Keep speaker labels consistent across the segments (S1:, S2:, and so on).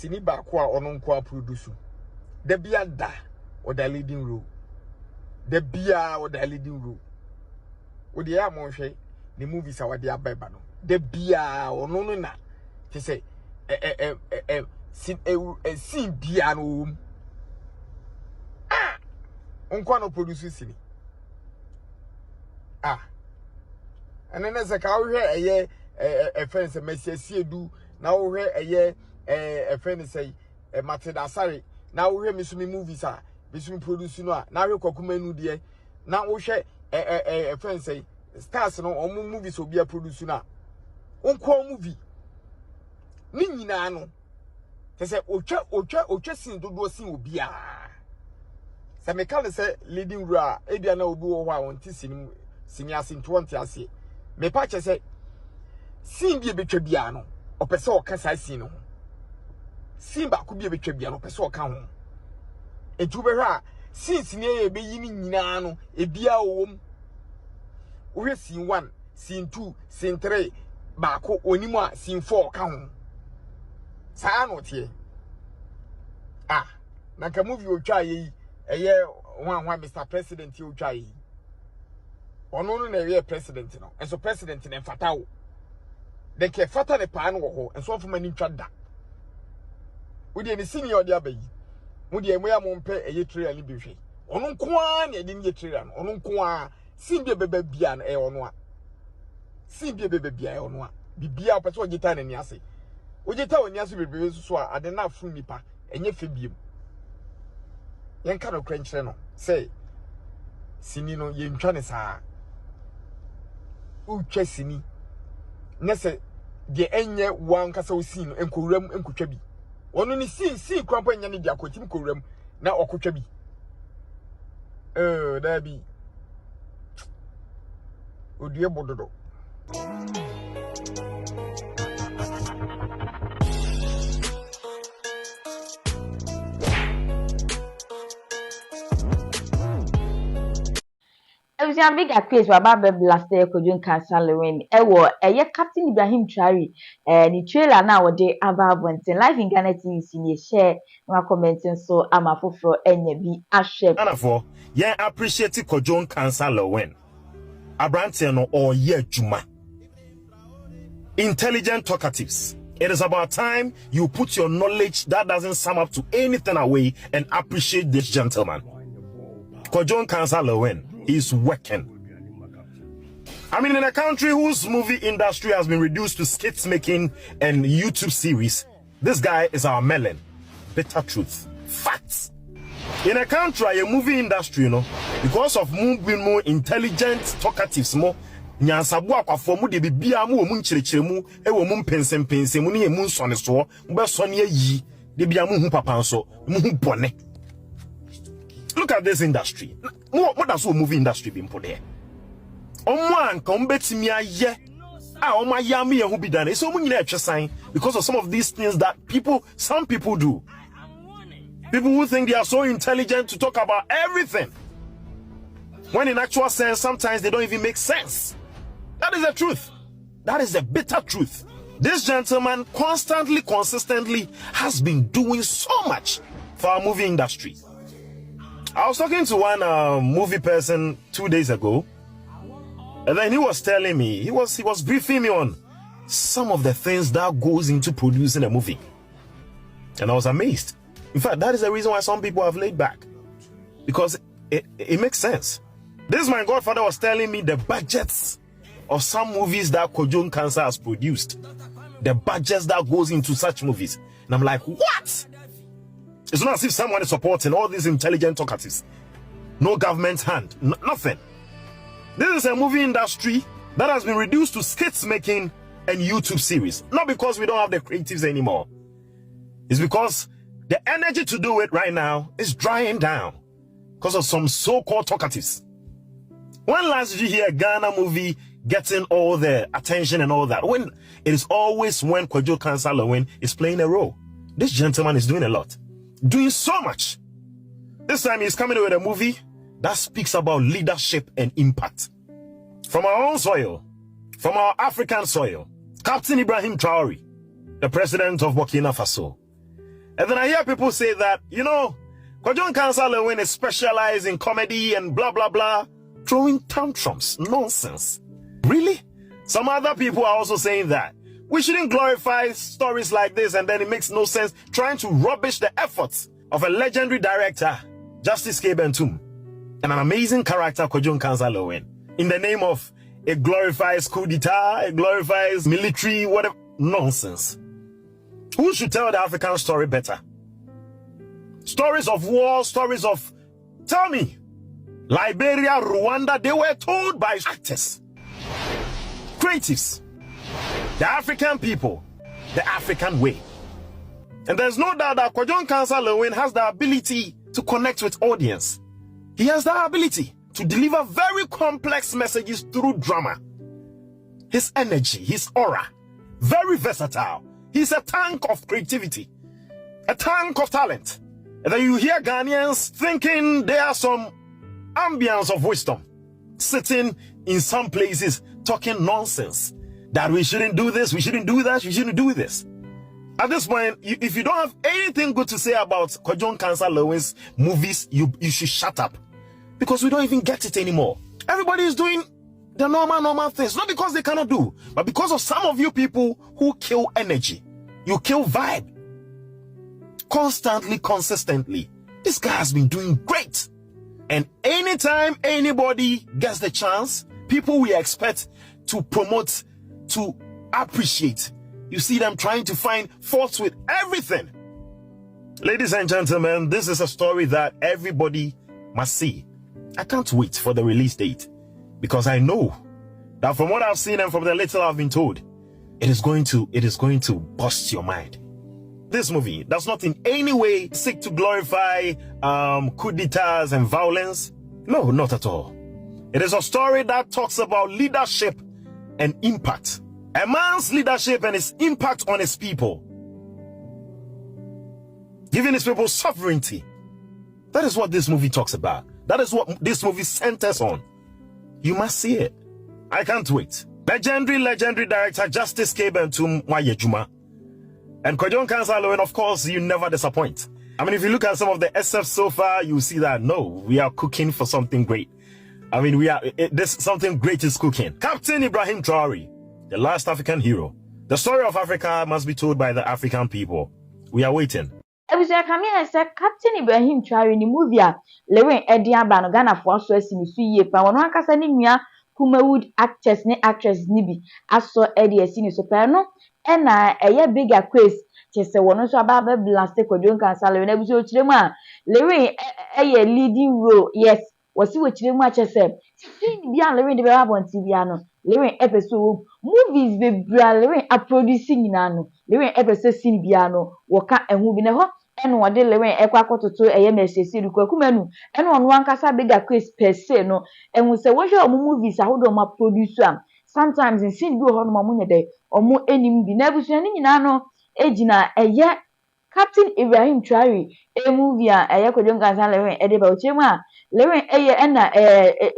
S1: sini ba ko a ono nko produce da bia da o da leading role da bia o da leading role o de ya mo hwe the movies a wade abeba no da bia ono no na te say sin bia no nko no produce sini and then as a cow here a friend say Messi do now we a friend say Matilda sorry now we hear me movies are me produce no now we kokuma nu de now we share a friend say stars no omo movies obi a produce no onko movie ni nyina no te say otwa sin dodo sin obi a se me kan say leading role e bia na obi wo ho a wonti sin siniasin 20 ase me pa che say sin bi betwa bia no opese o ka sai sin no sin ba ku bi betwa bia no opese o ka ho etu be hwa sin sinie e be yi ni nyina no e bia owom wo sin 1 sin 2 sin 3 ba ko onimu a sin 4 ka ho saa no tie na ka movie o twa yi eye wan Mr President o twa yi ono no na we president no enso president na mfata wo de ke fata ne pa no wo ho enso ofo mani twa da wo de ne senior de abayi wo de emu ya mo mpe eye trailer ni bi hwe ono nko a na de ne trailer no ono nko a sin bi bebe bia na ono a sin bi bebe bia ono a bibia opese o gita na ni ase o gita oni ase bebe so a ade na afu nipa enye fe biem yen ka no krenchre no say sini no ye ntwa ne saa utwa sini nese de enye wan kasa osin no enkoram enkotwa bi ono ni si krampo enya ne de akotim koram na okotwa bi da bi odie bododo
S2: I was a big Akwess about last year could you cancel Lilwin. Captain Ibrahim Traore the trailer now day about in live in Ghana TV in share no commenting so I'm a for any be a share.
S3: For appreciate Kojon cancel Lilwin. Abranteno or Juma. Intelligent talkatives. It is about time you put your knowledge that doesn't sum up to anything away and appreciate this gentleman. Kojon cancel Lilwin is working. I mean, in a country whose movie industry has been reduced to skits making and YouTube series, this guy is our melon. Bitter truth. Facts. In a country, a movie industry, you know, because of being more intelligent, talkatives, more nyansabu akwafo mu de bibia mu omu nchirechire mu e wo mu mpensempensem mu ne mu nsone so mbe sone ayi de bia mu hu papa nso mu hu bone. Look at this industry. What does movie industry being put there? Omwan come betimi aye. Oma yami who be done. So many sign because of some of these things that some people do. People who think they are so intelligent to talk about everything. When in actual sense, sometimes they don't even make sense. That is the truth. That is the bitter truth. This gentleman constantly, consistently has been doing so much for our movie industry. I was talking to one movie person 2 days ago, and then he was telling me, he was briefing me on some of the things that goes into producing a movie. And I was amazed. In fact, that is the reason why some people have laid back. Because it makes sense. This my godfather was telling me the budgets of some movies that Kojon Cancer has produced. The budgets that goes into such movies. And I'm like, what? It's not as if someone is supporting all these intelligent talkatives. No government hand, nothing. This is a movie industry that has been reduced to skits making and YouTube series. Not because we don't have the creatives anymore. It's because the energy to do it right now is drying down because of some so-called talkatives. When last did you hear a Ghana movie getting all the attention and all that? When it is always when Kojo Cancer Lilwin is playing a role. This gentleman is doing a lot. Doing so much. This time he's coming with a movie that speaks about leadership and impact. From our own soil, from our African soil, Captain Ibrahim Traore, the president of Burkina Faso. And then I hear people say that, Kwajon Kansa Lilwin is specialized in comedy and blah, blah, blah. Throwing tantrums. Nonsense. Really? Some other people are also saying that. We shouldn't glorify stories like this, and then it makes no sense trying to rubbish the efforts of a legendary director, Justice K. Bentum, and an amazing character, Kwajon Kansa Lilwin, in the name of it glorifies coup d'etat, it glorifies military, whatever. Nonsense. Who should tell the African story better? Stories of war, stories of, tell me, Liberia, Rwanda, they were told by actors, creatives, the African people, the African way. And there's no doubt that Kwajon Kansa Lilwin has the ability to connect with audience. He has the ability to deliver very complex messages through drama. His energy, his aura, very versatile. He's a tank of creativity, a tank of talent. And then you hear Ghanaians thinking there are some ambience of wisdom, sitting in some places talking nonsense, that we shouldn't do this, we shouldn't do that, we shouldn't do this. At this point, if you don't have anything good to say about Kwajon Kansa Lilwin's movies, you should shut up. Because we don't even get it anymore. Everybody is doing the normal things. Not because they cannot do, but because of some of you people who kill energy. You kill vibe. Constantly, consistently. This guy has been doing great. And anytime anybody gets the chance, people we expect to promote, to appreciate, you see them trying to find faults with everything. Ladies and gentlemen, this is a story that everybody must see. I can't wait for the release date, because I know that from what I've seen and from the little I've been told, it is going to bust your mind. This movie does not in any way seek to glorify coup d'etats and violence. No, not at all. It is a story that talks about leadership and impact. A man's leadership and his impact on his people. Giving his people sovereignty. That is what this movie talks about. That is what this movie centers on. You must see it. I can't wait. Legendary director Justice K. Bentum Wayejuma. And Kwajon Kansa Lilwin, of course, you never disappoint. I mean, if you look at some of the SF so far, you see that, no, we are cooking for something great. I mean, something great is cooking. Captain Ibrahim Traore, the last African hero. The story of Africa must be told by the African people. We are waiting.
S2: Ebusua Kamia said Captain Ibrahim Traore ni movie a Lilwin edi aba no Ghana fo so asimi so yie pa wono akasa ni nua Kumawood actors ne actress ni bi aso edi asini so pa no e na eye big Akwess chese wono so aba be blast Kwajon Kansa Lilwin ebusua ochiremu a Lilwin eye leading role. Yes, wasi ochiremu a chese film bi a Lilwin de be abon TV ano Lilwin episode movies be bra Lilwin a producing nyina no Lilwin episode scene bia no woka ehu bi ne ho eno wode Lilwin ekwa kototo eye mesesi rukwakuma eno ono ankasa big Akwess per se no enhu se wo hwe omo movies ahodo ma produce am sometimes in scene bi ho no mo nyede omo enim bi na abusua ni nyina no ejina eye Captain Ibrahim Traore movie a eye Kwajon Kansa Lilwin ede ba ochemu a Lilwin eye na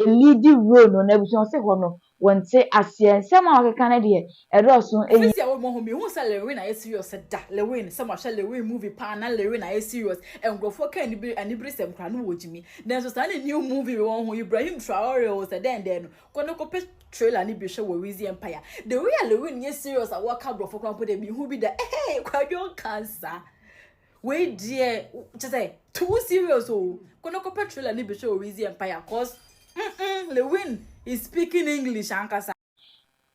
S2: leading role no na abusua se ho no wonte asie nsema okeka na de edoso eyi
S4: Fisi awo mo ho me hu sa Lilwin na serious da Lilwin se ma hwe Lilwin movie pa na Lilwin na serious engrofo ka anibri sem kra no wojimi then so sa new movie won ho Ibrahim Traore o se den no kono ko pe trailer ni bi hwe wo Wizi Empire the way Lilwin ye serious a waka grofo kra de bi hu bi da Kwajon Kansa we dear just say too serious o kono ko pe trailer ni bi hwe wo Wizi Empire cause Lilwin is speaking English ankasa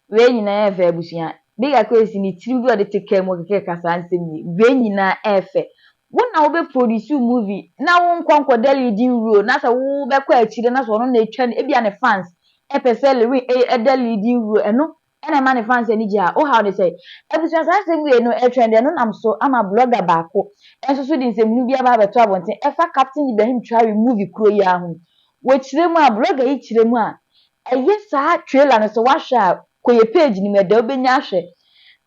S2: we nyina efe abusua big Akwess ni tiri bi ode take mo keke kasa nsem ni we nyina efe wona wo be produce movie na wo nkonko the leading role na sa wo be kwa achire na so no na etwa ne bia ne fans epese Lilwin the leading role eno ena ma ne fans ani gia o how they say abusua sa nsem we no trend eno nam so ama blogger baako enso so di nsem nu bia ba beto abonten efa Captain Ibrahim Traore movie kro yi ahu wo chire mu a blogger yi chire mu a eye sa trailer no so wa hwa koye page ni meda obenya hwe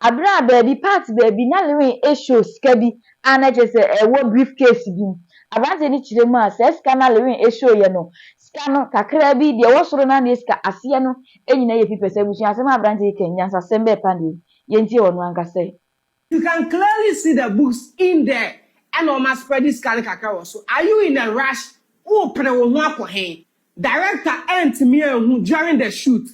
S2: abra baby part baby na Lilwin show ska bi ana chese ewo briefcase bi abante ni chire mu a sa ska na Lilwin show ye no ska no kakra bi de wo soro na ne ska ase no enyina ye pipese busu asem abante kenya sa sembe pande ye ntie wono ankasa.
S5: You can clearly see the books in there. and almost spread this kind of kakao. So are you in a rush? Open a one hey. Director and me who during the shoot.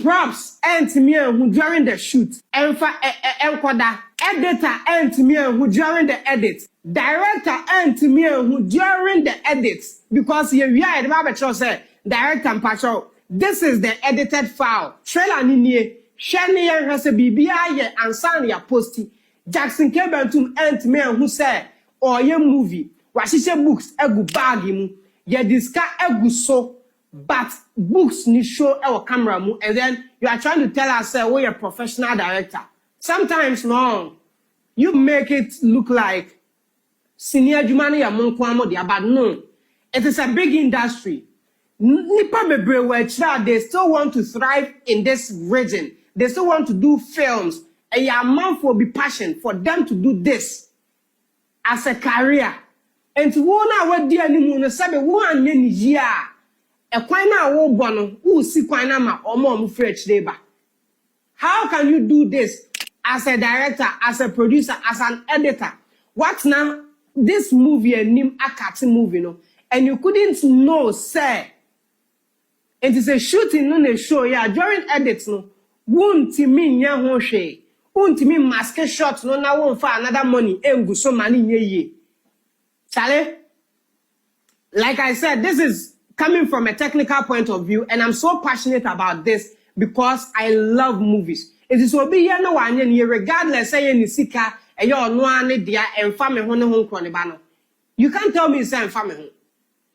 S5: Props and me who during the shoot. Enquada editor and me who during the edit. Director and me who during the edits. Because here we are the Bible say director and patrol. This is the edited file. Trailer ni Shani has a BBI and Sanya posty. Jackson Kebentum and me who said or your movie. Washisha books egu bag him. Ye disca egu so. But books ni show our camera mu, and then you are trying to tell us we're a professional director. Sometimes no, you make it look like senior Jumani ya monkwamo dia, but no, it is a big industry. Nipa bebre they still want to thrive in this region. They still want to do films, and your mouth will be passion for them to do this as a career. And to one hour dear ni mu no sabe one year. A quina wo bono who see quina ma or more fresh labor. How can you do this as a director, as a producer, as an editor? What now? This movie a nim akati movie no, and you couldn't know, sir. It is a shooting on a show, yeah. During edits no, won't mean ya hoshe, won't mean mask shots no na won't find another money. Engu so money ye. Chale, like I said, this is coming from a technical point of view, and I'm so passionate about this because I love movies. It is will be no one regardless say any sika and you're no one dear and family home cronibano. You can't tell me say family.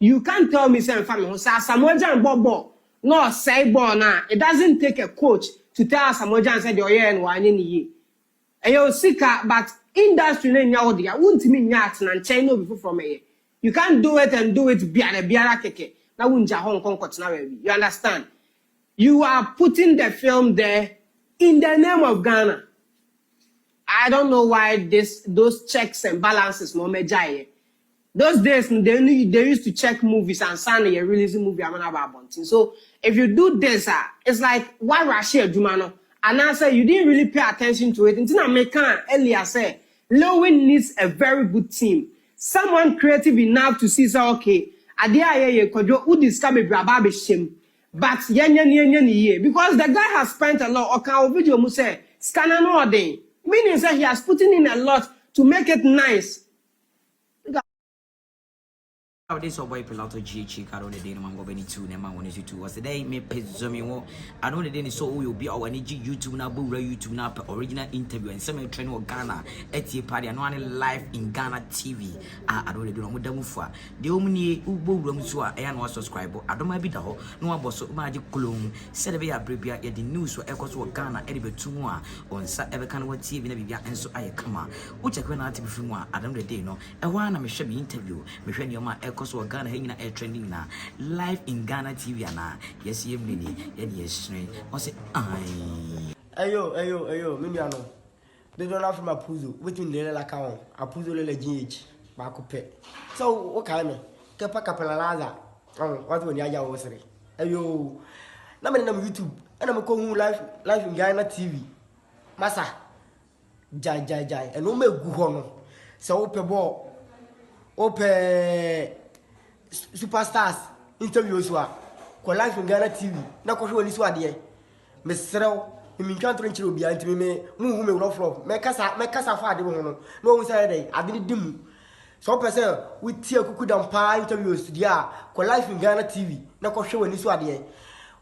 S5: You can't tell me say family. So Samoja Bobo no say bona. It doesn't take a coach to tell Samoja and say you're and one in ye. And you're sika, but industry in your dear won't mean yat and China before from me. You can't do it and do it biara keke. You understand? You are putting the film there in the name of Ghana. I don't know why those checks and balances no mejaye. Those days they used to check movies and Sunday releasing movie about bunting. So if you do this, it's like why Russia Jumano? And I say you didn't really pay attention to it. Until I make earlier say Lilwin needs a very good team. Someone creative enough to see say okay. Adia ye kojo who discover braba shame, but ye because the guy has spent a lot. Okay, video mu say scanner no day, meaning that he has put in a lot to make it nice.
S6: This boy Pilato GH Caro the day mango 22 Nema 122 was the day me pizzomi. I don't know so will be our YouTube now, YouTube now, original interview and semi train of Ghana at party and one live in Ghana TV. I don't do with them for the only Ubo room to and was subscriber. I don't mind be the whole no boss of magic clone said a prepare the news for echoes of Ghana edible 2 more on Sat ever can what TV and so I come on. Which I can't be from one. I don't the day no. A one I'm a shabby interview. Me friend your man because we're Ghana hanging a trending now live in Ghana TV na yes you mini yes I say
S7: ayo mimiano they don't have my puzzle within the account a puzzle le GH back so what kind of kepa capelalaza what when ya was ayo na me na YouTube and I'm going live in Ghana TV massa jai and no me gu no so open ball open superstars interviews wa ko live in Ghana TV na ko hwe ni so ade me serew me nkan tro nchire obi antimi me mu hu me wrofro me kasa fa ade ho no na o say dey ade ni dim so person we tie kuku dam pa interviews dia ko live in Ghana TV na ko hwe ni so ade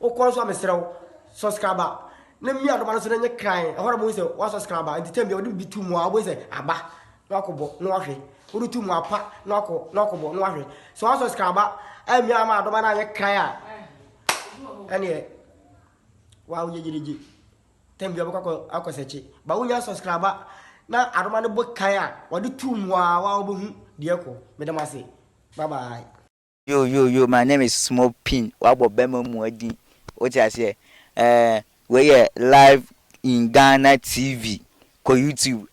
S7: o ko so me serew subscriber na mi adoma no so na nye kran ahora mo say wa subscriber entitem bi o bi tu mu a bo say aba na akobo na wahwe uru tu mu apa na akobo na wahwe so wa subscriber mi ama adoma na nye kran a ene wa ujejeje tembi abako akosechi ba unya subscriber na adoma ne bo kan a wode tu mu a wa obohu de ko medamase bye bye.
S8: Yo, my name is Small Pin. Wabo Bema Muadi. What I say? We live in Ghana TV. Ko YouTube.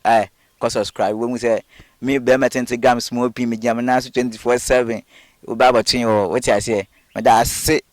S8: Ko subscribe. When we say me Bema Tentagram Small Pin, me Jamana 24/7. Ubaba Chin. What I say? But that's it.